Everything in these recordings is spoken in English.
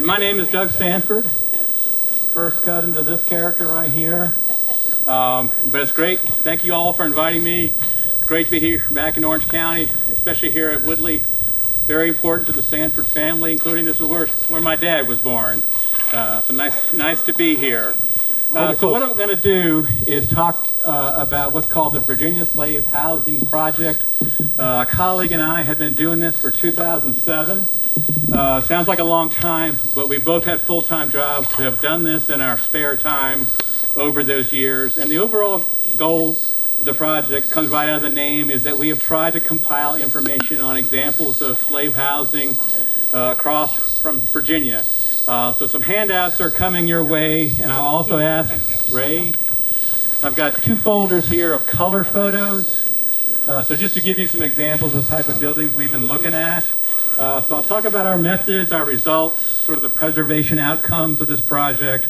And my name is Doug Sanford, first cousin to this character right here. But it's great. Thank you all for inviting me. It's great to be here back in Orange County, especially here at Woodley. Very important to the Sanford family, including this is where my dad was born. So nice to be here. So what I'm going to do is talk about what's called the Virginia Slave Housing Project. A colleague and I have been doing this for 2007. Sounds like a long time, but we both had full-time jobs, have done this in our spare time over those years. And the overall goal of the project comes right out of the name, is that we have tried to compile information on examples of slave housing across from Virginia. So some handouts are coming your way, and I'll also ask Ray. I've got two folders here of color photos. So just to give you some examples of the type of buildings we've been looking at. So I'll talk about our methods, our results, sort of the preservation outcomes of this project.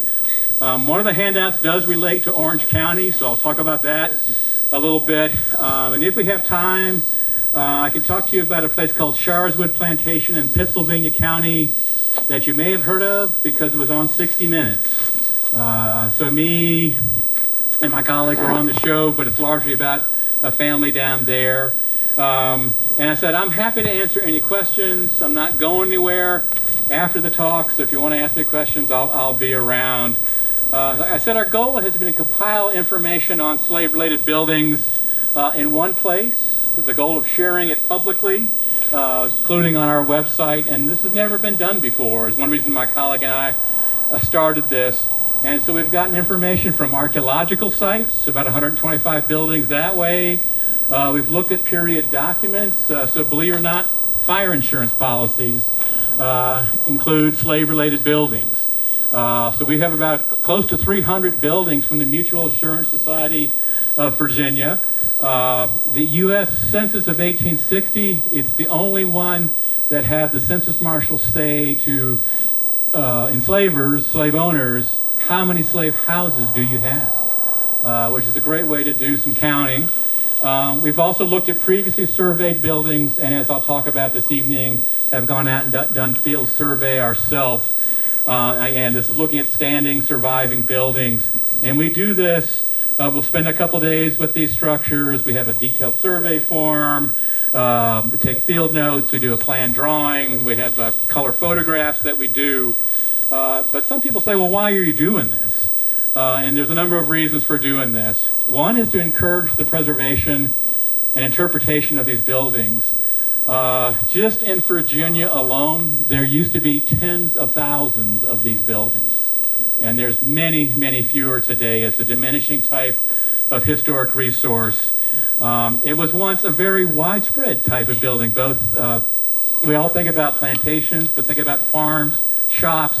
One of the handouts does relate to Orange County, so I'll talk about that a little bit. And if we have time, I can talk to you about a place called Sharswood Plantation in Pittsylvania County that you may have heard of because it was on 60 Minutes. So me and my colleague were on the show, but it's largely about a family down there. And I said, I'm happy to answer any questions. I'm not going anywhere after the talk, so if you want to ask me questions, I'll be around. Like I said, our goal has been to compile information on slave-related buildings in one place, with the goal of sharing it publicly, including on our website, and this has never been done before. Is one reason my colleague and I started this. And so we've gotten information from archaeological sites, about 125 buildings that way. We've looked at period documents, so believe it or not, fire insurance policies include slave-related buildings. So we have about close to 300 buildings from the Mutual Assurance Society of Virginia. The U.S. Census of 1860, it's the only one that had the census marshal say to enslavers, slave owners, how many slave houses do you have? Which is a great way to do some counting. We've also looked at previously surveyed buildings, and as I'll talk about this evening, have gone out and done field survey ourselves. And this is looking at standing, surviving buildings. And we do this, we'll spend a couple days with these structures. We have a detailed survey form, we take field notes, we do a plan drawing, we have color photographs that we do. But some people say, well, why are you doing this? And there's a number of reasons for doing this. One is to encourage the preservation and interpretation of these buildings. Just in Virginia alone, there used to be tens of thousands of these buildings. And there's many, many fewer today. It's a diminishing type of historic resource. It was once a very widespread type of building. Both, we all think about plantations, but think about farms, shops,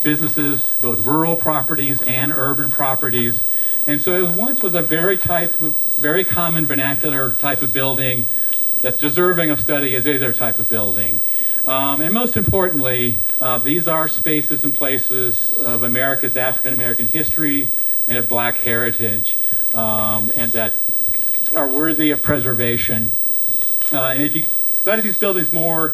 businesses, both rural properties and urban properties. And so it once was a very common vernacular type of building that's deserving of study as either type of building. And most importantly, these are spaces and places of America's African-American history and of Black heritage, and that are worthy of preservation. And if you study these buildings more,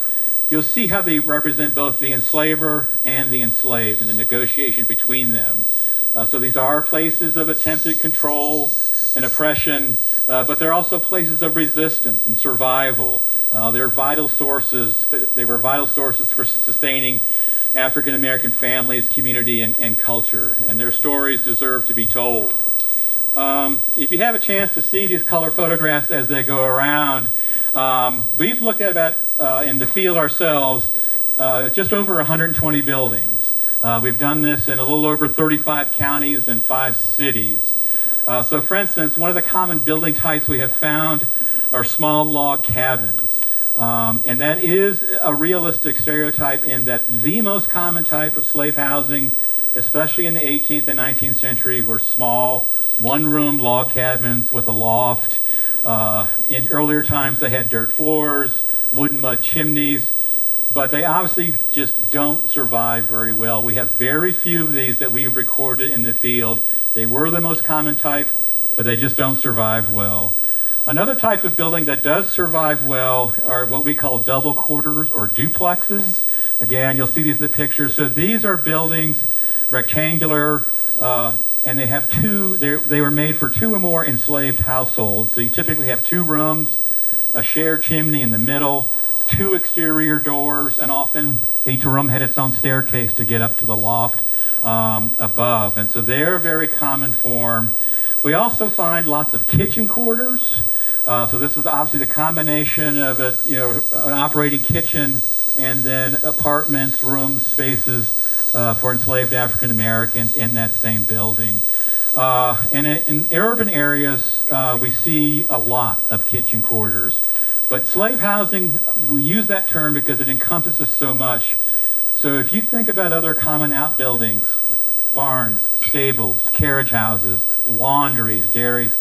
you'll see how they represent both the enslaver and the enslaved and the negotiation between them. So these are places of attempted control and oppression, but they're also places of resistance and survival. They're vital sources. They were vital sources for sustaining African American families, community, and culture, and their stories deserve to be told. If you have a chance to see these color photographs as they go around, we've looked at about, in the field ourselves, just over 120 buildings. We've done this in a little over 35 counties and 5 cities. So for instance, one of the common building types we have found are small log cabins. And that is a realistic stereotype in that the most common type of slave housing, especially in the 18th and 19th century, were small, one-room log cabins with a loft. In earlier times, they had dirt floors, wooden mud chimneys, but they obviously just don't survive very well. We have very few of these that we've recorded in the field. They were the most common type, but they just don't survive well. Another type of building that does survive well are what we call double quarters or duplexes. Again, you'll see these in the picture. So these are buildings, rectangular, and they have they were made for 2 or more enslaved households. So you typically have 2 rooms, a shared chimney in the middle, 2 exterior doors, and often each room had its own staircase to get up to the loft above. And so they're a very common form. We also find lots of kitchen quarters. So this is obviously the combination of an operating kitchen and then apartments, rooms, spaces for enslaved African Americans in that same building. And in urban areas, we see a lot of kitchen quarters. But slave housing, we use that term because it encompasses so much. So if you think about other common outbuildings, barns, stables, carriage houses, laundries, dairies,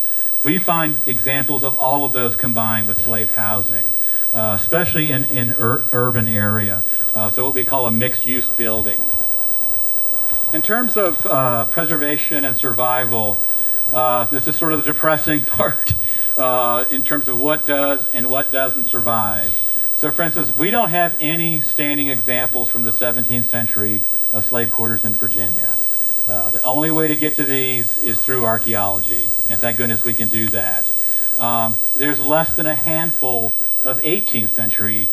we find examples of all of those combined with slave housing, especially in urban area. So what we call a mixed-use building. In terms of preservation and survival, this is sort of the depressing part in terms of what does and what doesn't survive. So for instance, we don't have any standing examples from the 17th century of slave quarters in Virginia. The only way to get to these is through archaeology, and thank goodness we can do that. There's less than a handful of 18th century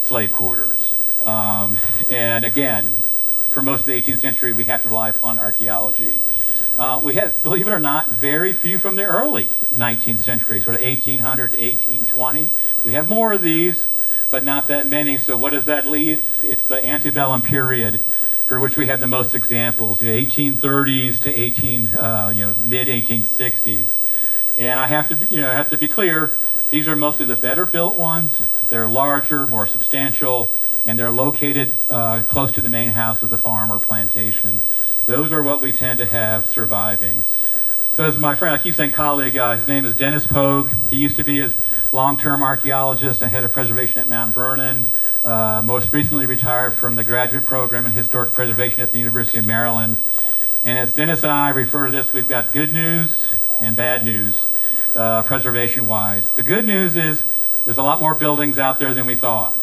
slave quarters. And again, for most of the 18th century, we have to rely upon archaeology. We have, believe it or not, very few from the early 19th century, sort of 1800 to 1820. We have more of these, but not that many. So what does that leave? It's the antebellum period for which we have the most examples, 1830s to mid 1860s. And I have to be clear, these are mostly the better built ones. They're larger, more substantial, and they're located close to the main house of the farm or plantation. Those are what we tend to have surviving. So as my friend, I keep saying colleague, his name is Dennis Pogue. He used to be a long-term archaeologist and head of preservation at Mount Vernon. Most recently retired from the graduate program in historic preservation at the University of Maryland. And as Dennis and I refer to this, we've got good news and bad news, preservation-wise. The good news is there's a lot more buildings out there than we thought.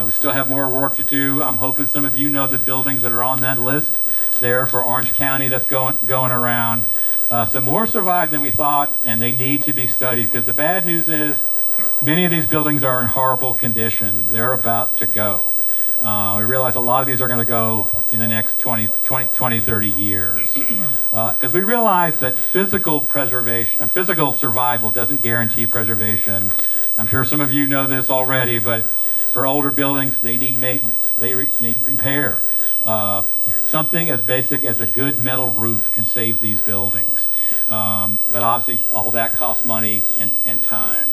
We still have more work to do. I'm hoping some of you know the buildings that are on that list there for Orange County that's going around. So more survive than we thought, and they need to be studied, because the bad news is many of these buildings are in horrible condition. They're about to go. We realize a lot of these are going to go in the next 20, 30 years. Because we realize that physical preservation and physical survival doesn't guarantee preservation. I'm sure some of you know this already, but for older buildings, they need maintenance. They need repair. Something as basic as a good metal roof can save these buildings. But obviously, all that costs money and time.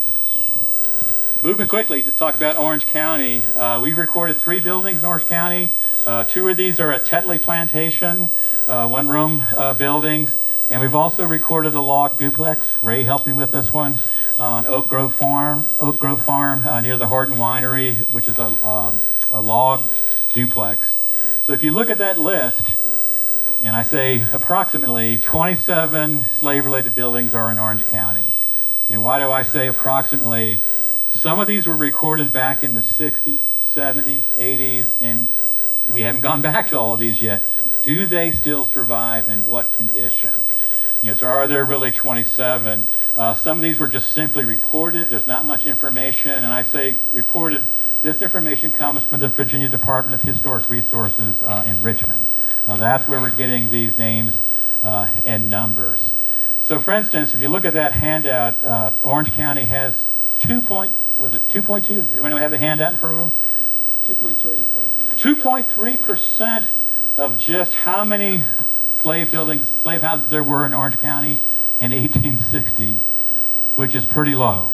Moving quickly to talk about Orange County, we've recorded 3 buildings in Orange County. 2 of these are at Tetley Plantation, 1-room buildings, and we've also recorded a log duplex. Ray helped me with this one on Oak Grove Farm near the Horton Winery, which is a log duplex. So if you look at that list, and I say approximately 27 slave-related buildings are in Orange County. And why do I say approximately? Some of these were recorded back in the 60s, 70s, 80s, and we haven't gone back to all of these yet. Do they still survive, and what condition? So are there really 27? Some of these were just simply reported. There's not much information, and I say reported. This information comes from the Virginia Department of Historic Resources in Richmond. That's where we're getting these names and numbers. So for instance, if you look at that handout, Orange County has 2.2? Does anyone have the handout in front of them? 2.3. 2.3% of just how many slave houses there were in Orange County in 1860, which is pretty low.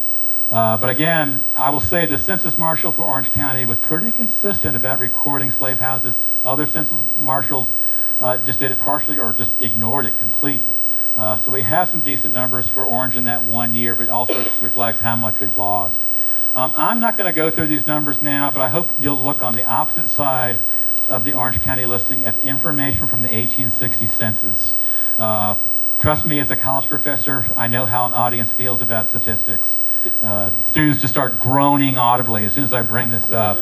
But again, I will say the Census Marshal for Orange County was pretty consistent about recording slave houses. Other census marshals just did it partially or just ignored it completely. So we have some decent numbers for Orange in that 1 year, but it also reflects how much we've lost. I'm not going to go through these numbers now, but I hope you'll look on the opposite side of the Orange County listing at the information from the 1860 census. Trust me, as a college professor, I know how an audience feels about statistics. Students just start groaning audibly as soon as I bring this up.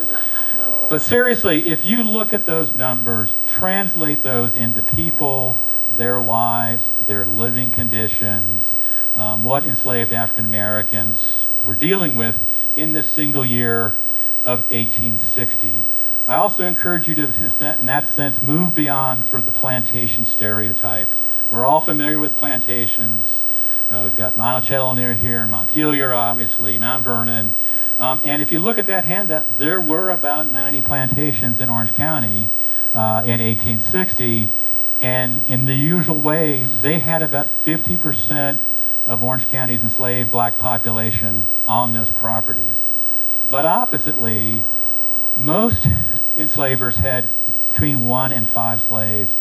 But seriously, if you look at those numbers, translate those into people, their lives, their living conditions, what enslaved African Americans were dealing with in this single year of 1860. I also encourage you to, in that sense, move beyond sort of the plantation stereotype. We're all familiar with plantations. We've got Monticello near here, Montpelier, obviously, Mount Vernon. And if you look at that handout, there were about 90 plantations in Orange County in 1860. And in the usual way, they had about 50% of Orange County's enslaved black population on those properties. But oppositely, most enslavers had between 1 and 5 slaves.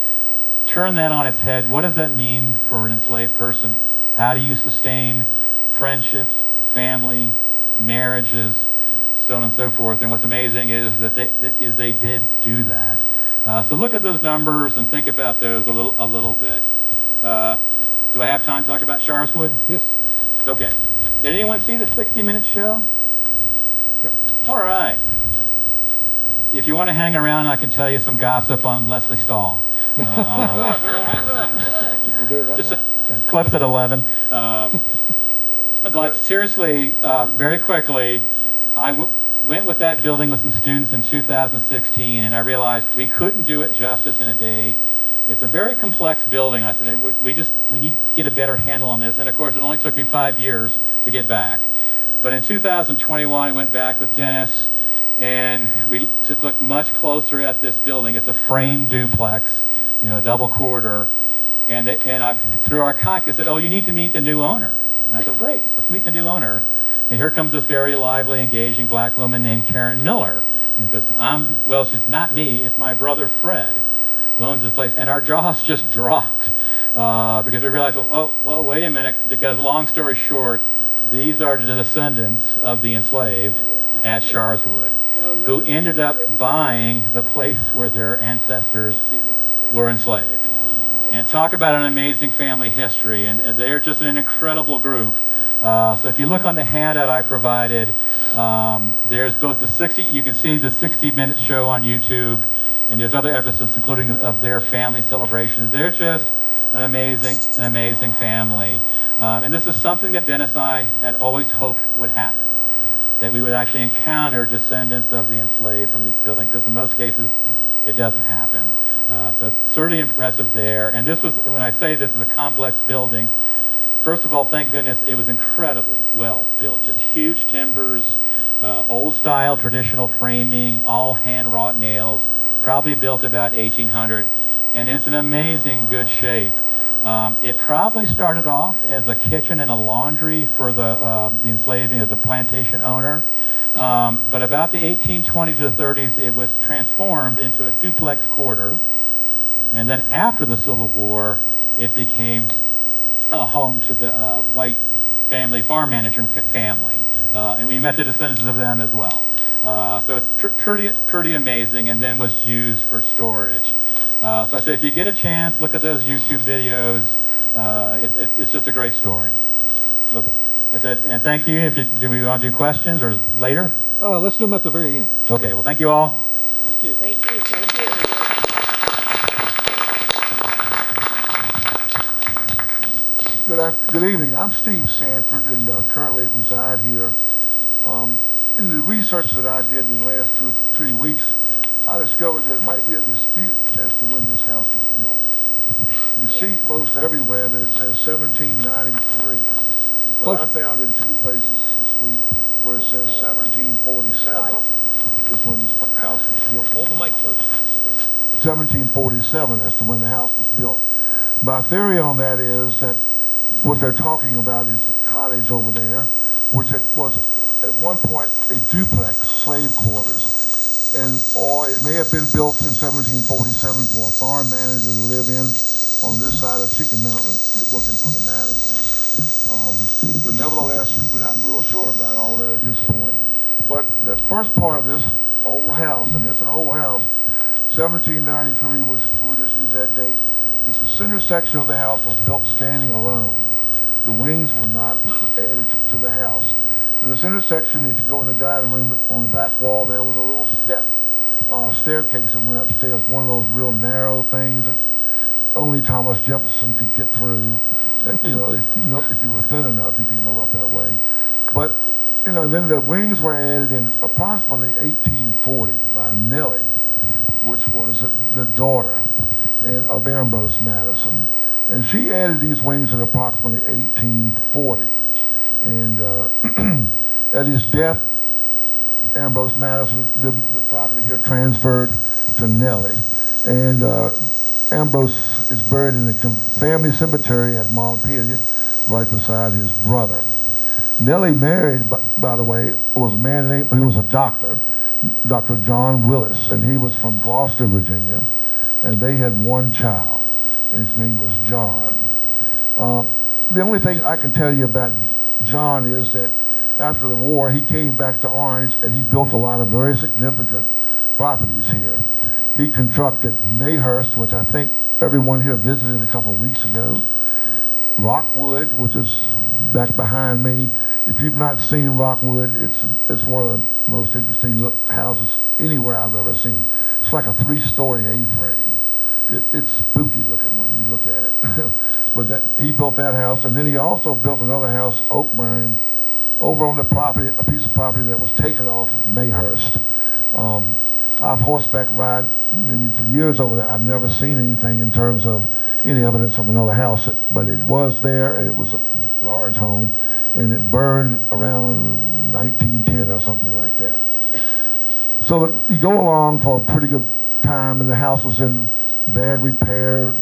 Turn that on its head. What does that mean for an enslaved person? How do you sustain friendships, family, marriages, so on and so forth? And what's amazing is that they did do that. So look at those numbers and think about those a little bit. Do I have time to talk about Sharswood? Yes. Okay. Did anyone see the 60-minute show? Yep. All right. If you want to hang around, I can tell you some gossip on Leslie Stahl. Just clips at 11. But seriously, very quickly, I went with that building with some students in 2016, and I realized we couldn't do it justice in a day. It's a very complex building. I said, we need to get a better handle on this. And of course, it only took me 5 years to get back. But in 2021, I went back with Dennis, and we took a look much closer at this building. It's a frame duplex, a double quarter. And through our contact, I said, oh, you need to meet the new owner. And I said, great, let's meet the new owner. And here comes this very lively, engaging black woman named Karen Miller. And he goes, well, she's not me, it's my brother Fred who owns this place. And our jaws just dropped because we realized, well, wait a minute, because long story short, these are the descendants of the enslaved at Sharswood, who ended up buying the place where their ancestors were enslaved. And talk about an amazing family history, and they're just an incredible group. So if you look on the handout I provided, there's both you can see the 60-minute show on YouTube, and there's other episodes including of their family celebrations. They're just an amazing family. And this is something that Dennis and I had always hoped would happen, that we would actually encounter descendants of the enslaved from these buildings, because in most cases it doesn't happen. So it's certainly impressive there. And this was, when I say this is a complex building, first of all, thank goodness it was incredibly well built. Just huge timbers, old style traditional framing, all hand wrought nails, probably built about 1800. And it's in amazing good shape. It probably started off as a kitchen and a laundry for the enslaving of the plantation owner. But about the 1820s to the 30s, it was transformed into a duplex quarter. And then after the Civil War, it became a home to the white family farm manager family. And we met the descendants of them as well. So it's pretty amazing, and then was used for storage. So I said, if you get a chance, look at those YouTube videos. It's just a great story. Well, I said, and thank you. Do we want to do questions or later? Let's do them at the very end. Okay, well, thank you all. Thank you. Thank you. Thank you. Good evening. I'm Steve Sanford, and currently reside here. In the research that I did in the last 2 or 3 weeks, I discovered that it might be a dispute as to when this house was built. You see most everywhere that it says 1793, but I found in 2 places this week where it says 1747 is when this house was built. Hold the mic close. 1747 as to when the house was built. My theory on that is that what they're talking about is the cottage over there, which was at one point a duplex, slave quarters. Or it may have been built in 1747 for a farm manager to live in on this side of Chicken Mountain, working for the Madison. But nevertheless, we're not real sure about all that at this point. But the first part of this old house, and it's an old house, 1793 was, we'll just use that date. The center section of the house was built standing alone. The wings were not added to the house. In the center section, if you go in the dining room, on the back wall, there was a little step staircase that went upstairs, one of those real narrow things that only Thomas Jefferson could get through. That, if you were thin enough, you could go up that way. But, then the wings were added in approximately 1840 by Nellie, which was the daughter of Ambrose Madison. And she added these wings in approximately 1840. And at his death, Ambrose Madison, the property here transferred to Nellie. And Ambrose is buried in the family cemetery at Montpelier, right beside his brother. Nellie married, by the way, was a man named, he was a doctor, Dr. John Willis, and he was from Gloucester, Virginia, and they had one child, and his name was John. The only thing I can tell you about John is that after the war, he came back to Orange, and he built a lot of very significant properties here. He constructed Mayhurst, which I think everyone here visited a couple of weeks ago. Rockwood, which is back behind me. If you've not seen Rockwood, it's one of the most interesting houses anywhere I've ever seen. It's like a 3-story A-frame. It's spooky looking when you look at it. But he built that house, and then he also built another house, Oakburn, over on the property, a piece of property that was taken off of Mayhurst. I've horseback ride, for years over there. I've never seen anything in terms of any evidence of another house, but it was there, and it was a large home, and it burned around 1910 or something like that. So you go along for a pretty good time, and the house was in bad repair.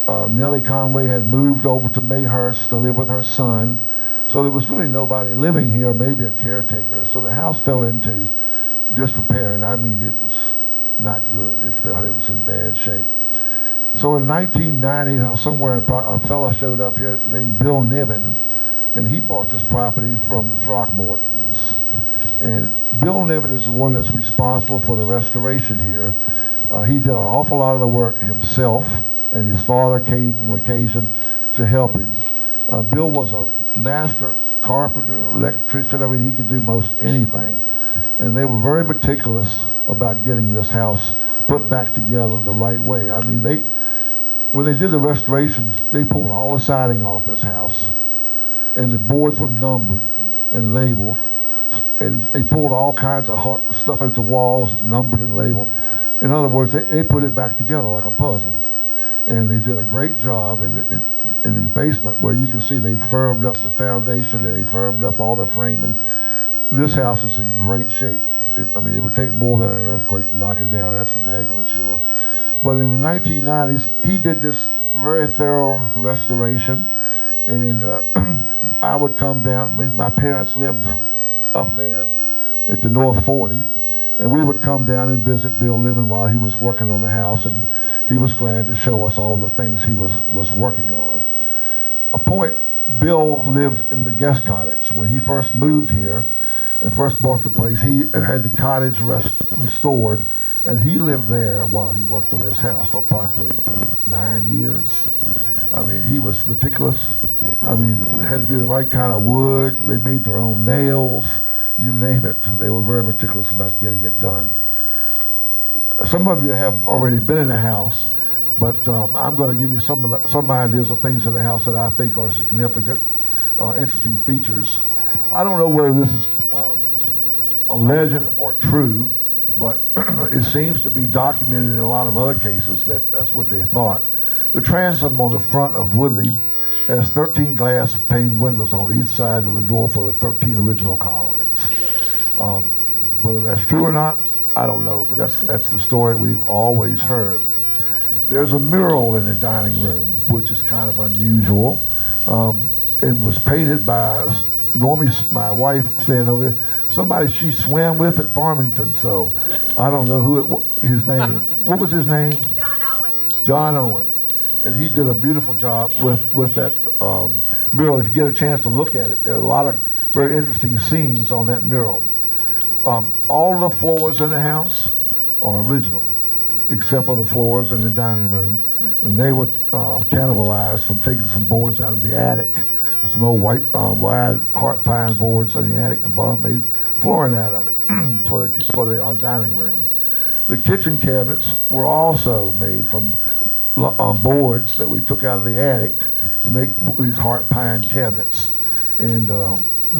Nellie Conway had moved over to Mayhurst to live with her son, so there was really nobody living here, maybe a caretaker. So the house fell into disrepair, and I mean, it was not good. It was in bad shape. So in 1990, somewhere a fellow showed up here named Bill Niven, and he bought this property from the Throckmortons. And Bill Niven is the one that's responsible for the restoration here. He did an awful lot of the work himself, and his father came on occasion to help him. Bill was a master carpenter, electrician. I mean, he could do most anything. And they were very meticulous about getting this house put back together the right way. I mean, when they did the restoration, they pulled all the siding off this house, and the boards were numbered and labeled, and they pulled all kinds of stuff out the walls, numbered and labeled. In other words, they put it back together like a puzzle, and they did a great job in the basement, where you can see they firmed up the foundation and they firmed up all the framing. This house is in great shape. It would take more than an earthquake to knock it down. That's for daggone sure. But in the 1990s, he did this very thorough restoration, and I would come down. My parents lived up there at the North 40, and we would come down and visit Bill Niven while he was working on the house, and he was glad to show us all the things he was working on. A point, Bill lived in the guest cottage. When he first moved here and first bought the place, he had the cottage restored, and he lived there while he worked on his house for approximately 9 years. I mean, he was meticulous. I mean, it had to be the right kind of wood. They made their own nails, you name it. They were very meticulous about getting it done. Some of you have already been in the house, but I'm going to give you some ideas of things in the house that I think are significant, interesting features. I don't know whether this is a legend or true, but it seems to be documented in a lot of other cases that's what they thought. The transom on the front of Woodley has 13 glass pane windows on each side of the door for the 13 original colonists. Whether that's true or not, I don't know, but that's the story we've always heard. There's a mural in the dining room, which is kind of unusual. It was painted by Normie, my wife, standing over there. Somebody she swam with at Farmington, so I don't know his name. What was his name? John Owen. John Owen. And he did a beautiful job with that mural. If you get a chance to look at it, there are a lot of very interesting scenes on that mural. All the floors in the house are original, except for the floors in the dining room. And they were cannibalized from taking some boards out of the attic. Some old wide heart pine boards in the attic, and Bob made flooring out of it for the dining room. The kitchen cabinets were also made from boards that we took out of the attic to make these heart pine cabinets. And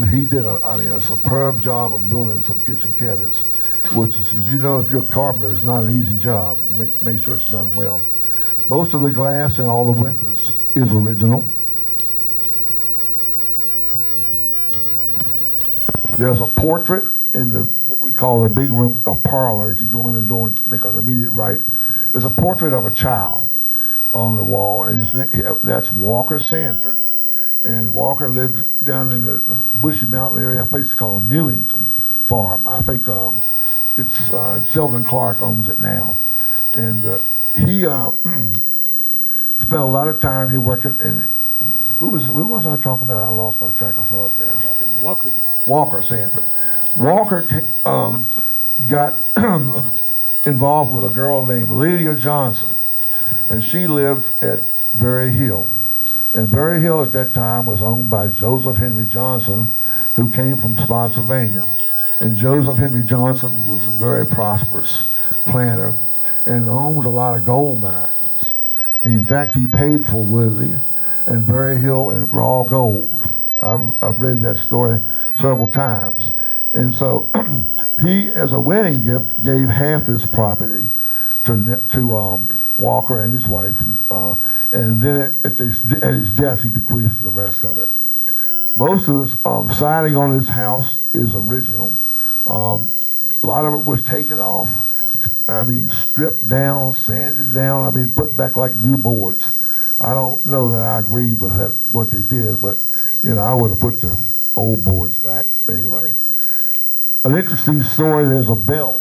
he did a superb job of building some kitchen cabinets, which is, as you know, if you're a carpenter, it's not an easy job. Make sure it's done well. Most of the glass in all the windows is original. There's a portrait in what we call the big room, a parlor. If you go in the door and make an immediate right, there's a portrait of a child on the wall, and that's Walker Sanford. And Walker lived down in the Bushy Mountain area, a place called Newington Farm. I think it's Sheldon Clark owns it now. And he spent a lot of time here working. And who was I talking about? I lost my track. I saw it there. Walker Sanford. Walker got involved with a girl named Lydia Johnson, and she lived at Berry Hill. And Berry Hill at that time was owned by Joseph Henry Johnson, who came from Spotsylvania. And Joseph Henry Johnson was a very prosperous planter and owned a lot of gold mines. In fact, he paid for Woodley and Berry Hill in raw gold. I've read that story several times. And so he, as a wedding gift, gave half his property to Walker and his wife. And then at his death, he bequeathed the rest of it. Most of the siding on this house is original. A lot of it was taken off. I mean, stripped down, sanded down. I mean, put back like new boards. I don't know that I agree with that, what they did, but I would have put the old boards back anyway. An interesting story, there's a bell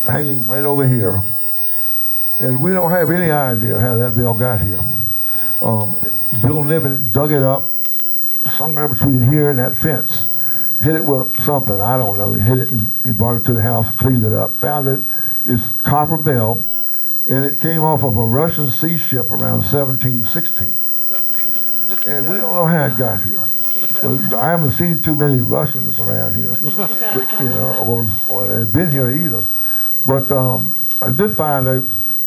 hanging right over here. And we don't have any idea how that bell got here. Bill Niven dug it up somewhere between here and that fence. Hit it with something, I don't know. He hit it and he brought it to the house, cleaned it up, found it. It's copper bell, and it came off of a Russian sea ship around 1716. And we don't know how it got here. I haven't seen too many Russians around here, but, or had been here either. But I did find out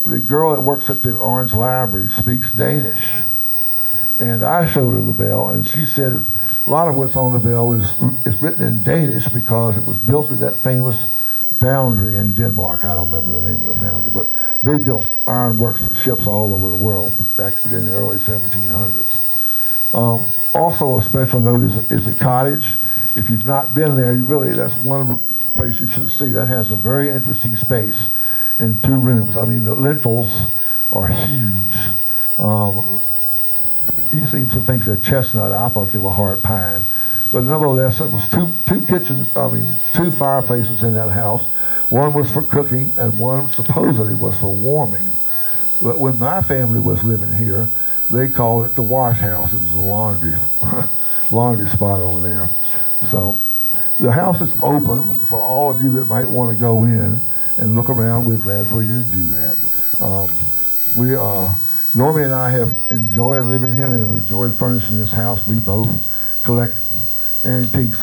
the girl that works at the Orange Library speaks Danish. And I showed her the bell, and she said a lot of what's on the bell is written in Danish because it was built at that famous foundry in Denmark. I don't remember the name of the foundry, but they built ironworks for ships all over the world back in the early 1700s. Also, a special note is the cottage. If you've not been there, that's one of the places you should see. That has a very interesting space in 2 rooms. I mean, the lintels are huge. He seems to think they're chestnut. I thought they were hard pine. But nevertheless, it was two fireplaces in that house. One was for cooking, and one supposedly was for warming. But when my family was living here, they called it the wash house. It was a laundry spot over there. So the house is open for all of you that might want to go in and look around. We're glad for you to do that. Normie and I have enjoyed living here and enjoyed furnishing this house. We both collect antiques.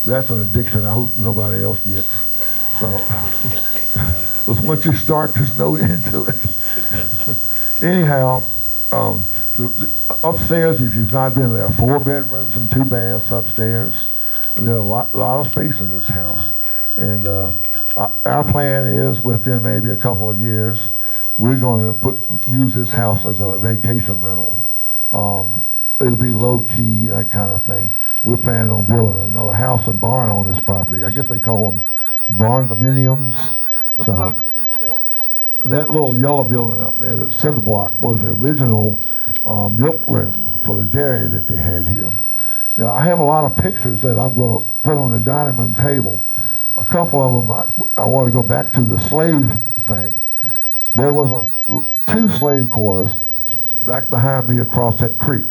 That's an addiction I hope nobody else gets. So, but once you start, there's no end to it. Anyhow, upstairs, if you've not been there, 4 bedrooms and 2 baths upstairs. There's a lot of space in this house. And our plan is within maybe a couple of years, we're going to use this house as a vacation rental. It'll be low key, that kind of thing. We're planning on building another house and barn on this property. I guess they call them barn dominiums. So that little yellow building up there, that cinder block, was the original milk room for the dairy that they had here. Now, I have a lot of pictures that I'm going to put on the dining room table. A couple of them, I want to go back to the slave thing. There was 2 slave quarters back behind me across that creek,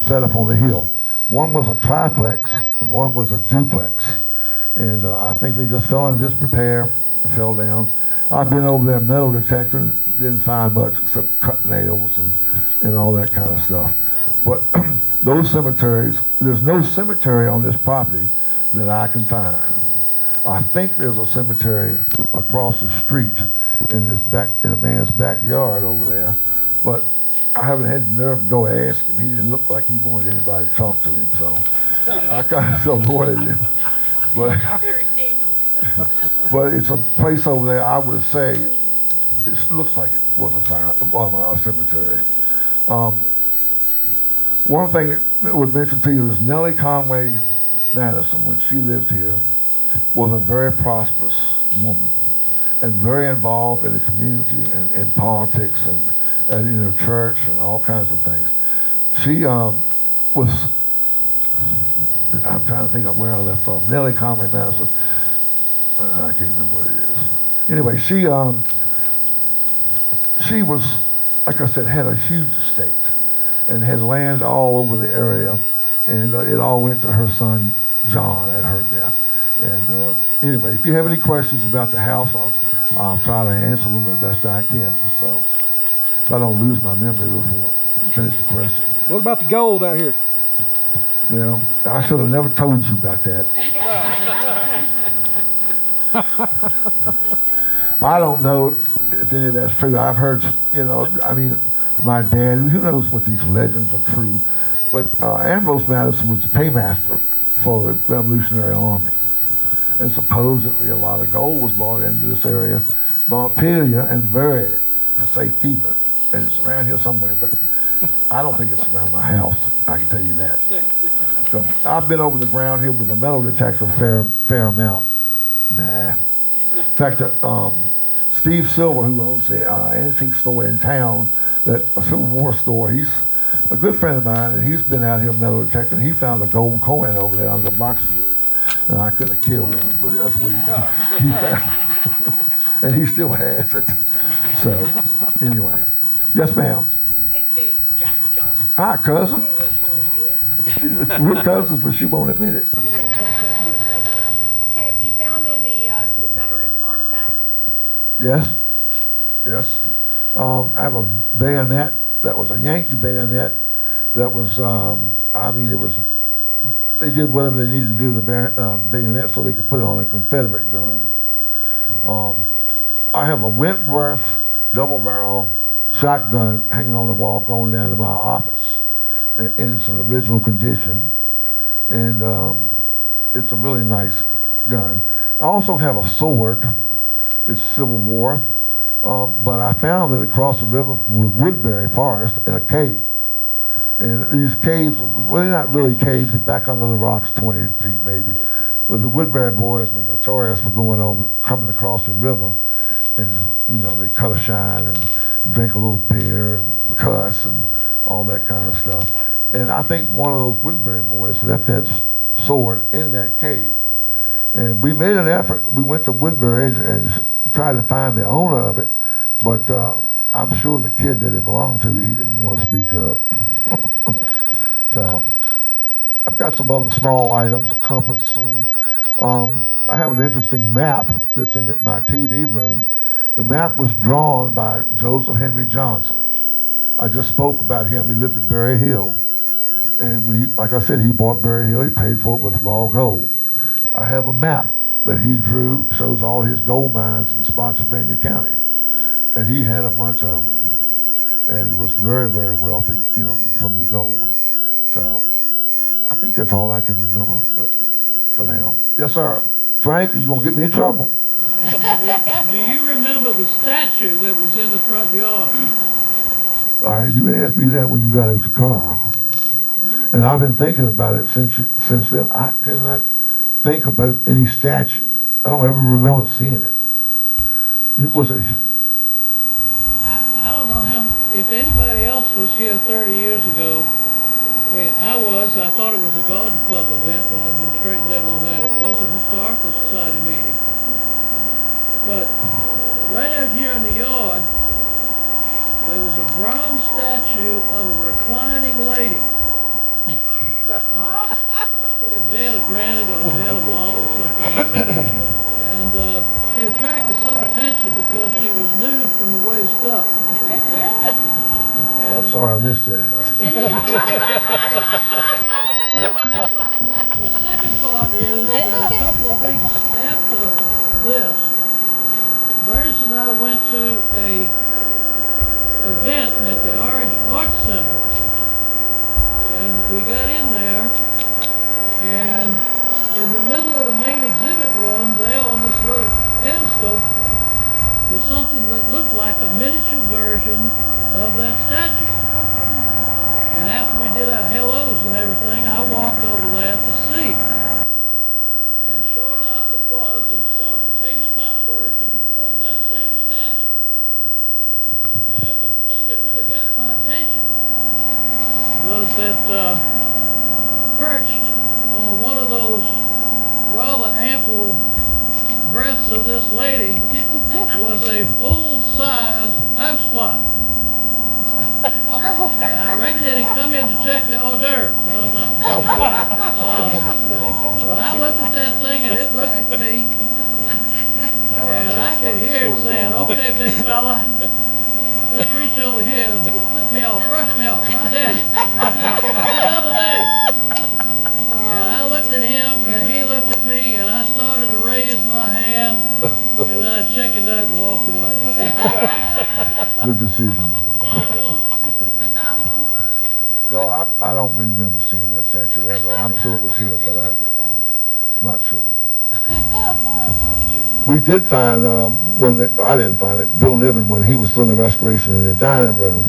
set up on the hill. One was a triplex, and one was a duplex. And I think they just fell in disrepair and fell down. I've been over there metal detector and didn't find much except cut nails and all that kind of stuff. But those cemeteries, there's no cemetery on this property that I can find. I think there's a cemetery across the street in a man's backyard over there. But I haven't had the nerve to go ask him. He didn't look like he wanted anybody to talk to him, so I kind of avoided him. But but it's a place over there. I would say it looks like it was a cemetery. One thing that was mentioned to you is Nellie Conway Madison, when she lived here, was a very prosperous woman and very involved in the community and in politics and in her church and all kinds of things. She was, I'm trying to think of where I left off. Nellie Conway Madison. I can't remember what it is. Anyway, she was, like I said, had a huge estate and had land all over the area, and it all went to her son John at her death. And anyway, if you have any questions about the house, I'll try to answer them the best I can. So if I don't lose my memory before I finish the question. What about the gold out here? You know, I should have never told you about that. I don't know if any of that's true. I've heard, you know, I mean, my dad, who knows what these legends are true, but Ambrose Madison was the paymaster for the Revolutionary Army. And supposedly a lot of gold was brought into this area, Montpelier, and buried for safekeeping. And it's around here somewhere, but I don't think it's around my house. I can tell you that. So I've been over the ground here with a metal detector a fair amount. Nah. In fact, Steve Silver, who owns the antique store in town, that a Civil War store, he's a good friend of mine, and he's been out here metal detecting. He found a gold coin over there under the boxwood, and I could have killed him, but that's what he found. And he still has it. So, anyway. Yes, ma'am. Hey, Steve. Jackie Johnson. Hi, cousin. We're cousins, but she won't admit it. Hey, have you found any Confederate artifacts? Yes. Yes. I have a bayonet that was a Yankee bayonet that was, it was, they did whatever they needed to do to the bayonet so they could put it on a Confederate gun. I have a Wentworth double-barrel shotgun hanging on the wall going down to my office. And it's an original condition. And it's a really nice gun. I also have a sword. It's Civil War. But I found it across the river from Woodbury Forest in a cave. And these caves, well, they're not really caves, they're back under the rocks 20 feet maybe. But the Woodbury boys were notorious for coming across the river, and you know, they cut a shine and drink a little beer and cuss and all that kind of stuff. And I think one of those Woodbury boys left that sword in that cave. And we made an effort, we went to Woodbury and tried to find the owner of it, but I'm sure the kid that it belonged to, he didn't want to speak up. So I've got some other small items, a compass, and I have an interesting map that's in my TV room. The map was drawn by Joseph Henry Johnson. I just spoke about him. He lived at Berry Hill. And like I said, he bought Berry Hill. He paid for it with raw gold. I have a map that he drew, shows all his gold mines in Spotsylvania County. And he had a bunch of them. And was very, very wealthy, you know, from the gold. So I think that's all I can remember, but for now. Yes, sir. Frank, you're gonna get me in trouble. Do you remember the statue that was in the front yard? All right, you asked me that when you got out of the car. And I've been thinking about it since then. I cannot think about any statue. I don't ever remember seeing it. Was it? I don't know if anybody else was here 30 years ago. When I thought it was a garden club event, but I've been straightened out on that. It was a historical society meeting. But right out here in the yard, there was a bronze statue of a reclining lady. Probably a bed of granite or a bed of marble or something. And she attracted some attention because she was nude from the waist up. I'm sorry, I missed that. The second part is that a couple of weeks after this, Bernice and I went to a event at the Orange Arts Center, and we got in there, and in the middle of the main exhibit room, there on this little pedestal, was something that looked like a miniature version of that statue. And after we did our hellos and everything, I walked over there to see. And sure enough, it was sort of a tabletop version of that same statue. But the thing that really got my attention was that perched on one of those rather ample breasts of this lady was a full-size housefly. I reckon that he come in to check the hors d'oeuvres. I don't know. But I looked at that thing and it looked at me, and I could hear it saying, "Okay, big fella, let's reach over here and flip me off, brush me off, my daddy, another day." And I looked at him, and he looked at me, and I started to raise my hand, and then I checked it out and walked away. Good decision. No, I don't remember seeing that statue ever. I'm sure it was here, but I'm not sure. We did find, I didn't find it, Bill Niven, when he was doing the restoration in the dining room,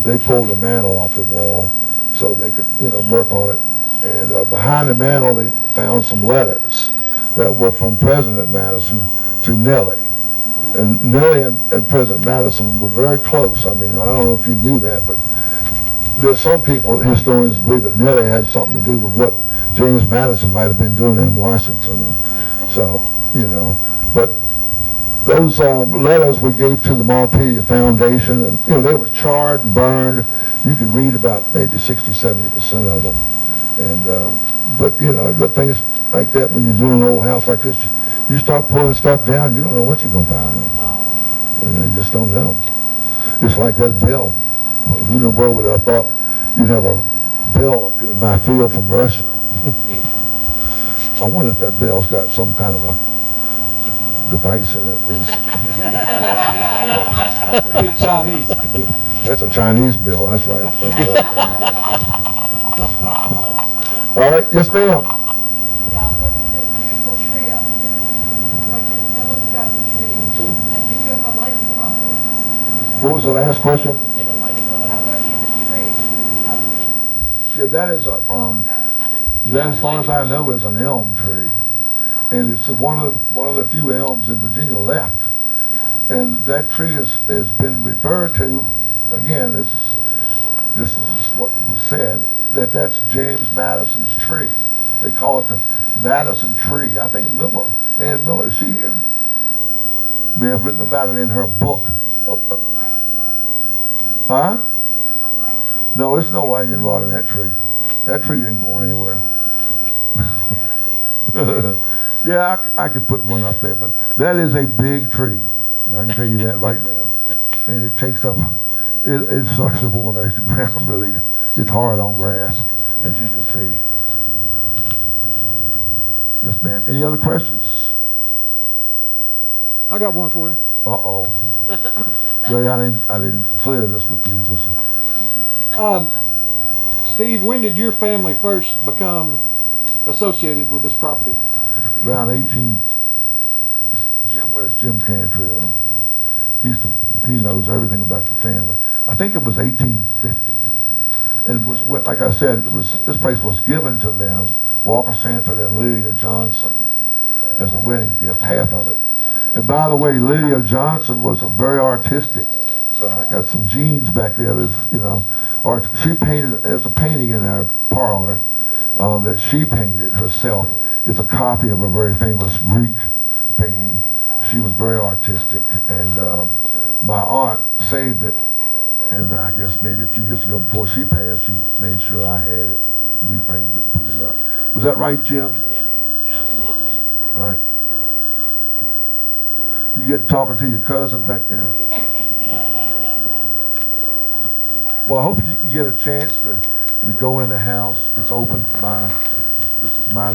they pulled the mantle off the wall so they could, work on it. And behind the mantle, they found some letters that were from President Madison to Nellie. And Nellie and President Madison were very close. I mean, I don't know if you knew that, but there's some people, historians, believe that Nellie had something to do with what James Madison might have been doing in Washington. So, but those letters we gave to the Montpelier Foundation, and, they were charred and burned. You could read about maybe 60, 70% of them. And, but, the things like that, when you're doing an old house like this, you start pulling stuff down, you don't know what you're going to find. You just don't know. It's like that bill. Who in the world would have thought you'd have a bill up in my field from Russia? I wonder if that bill's got some kind of a device in it. Big Chinese. That's a Chinese bill, that's right. All right, yes ma'am. Yeah, look at this beautiful tree up here. What can you tell us about the tree? And do you have a lightning rod? What was the last question? I'm looking at the tree up here. Yeah, that is that as far as I know is an elm tree. And it's one of the few elms in Virginia left. And that tree has been referred to, again, this is what was said, that's James Madison's tree. They call it the Madison tree. I think Ann Miller, is she here? May have written about it in her book. Huh? No, there's no lightning rod in that tree. That tree ain't going anywhere. Yeah, I could put one up there, but that is a big tree. I can tell you that right now. And it takes up, it sucks the water out of the ground, really. It's hard on grass, as you can see. Yes, ma'am. Any other questions? I got one for you. Uh-oh. Ray, I didn't clear this with you. Steve, when did your family first become associated with this property? Around 18, where's Jim Cantrell? He knows everything about the family. I think it was 1850. And it was, like I said, this place was given to them, Walker Sanford and Lydia Johnson, as a wedding gift, half of it. And by the way, Lydia Johnson was a very artistic. So I got some genes back there that's, art. She painted, there's a painting in our parlor that she painted herself. It's a copy of a very famous Greek painting. She was very artistic, and my aunt saved it, and I guess maybe a few years ago before she passed, she made sure I had it. We framed it, put it up. Was that right, Jim? Yeah, absolutely. All right. You get talking to your cousin back there? Well, I hope you get a chance to go in the house. It's open. This is my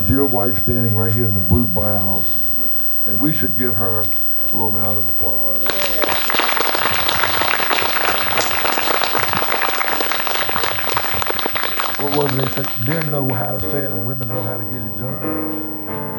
dear wife standing right here in the blue blouse. And we should give her A little round of applause. What was it they said? Men know how to say it and women know how to get it done.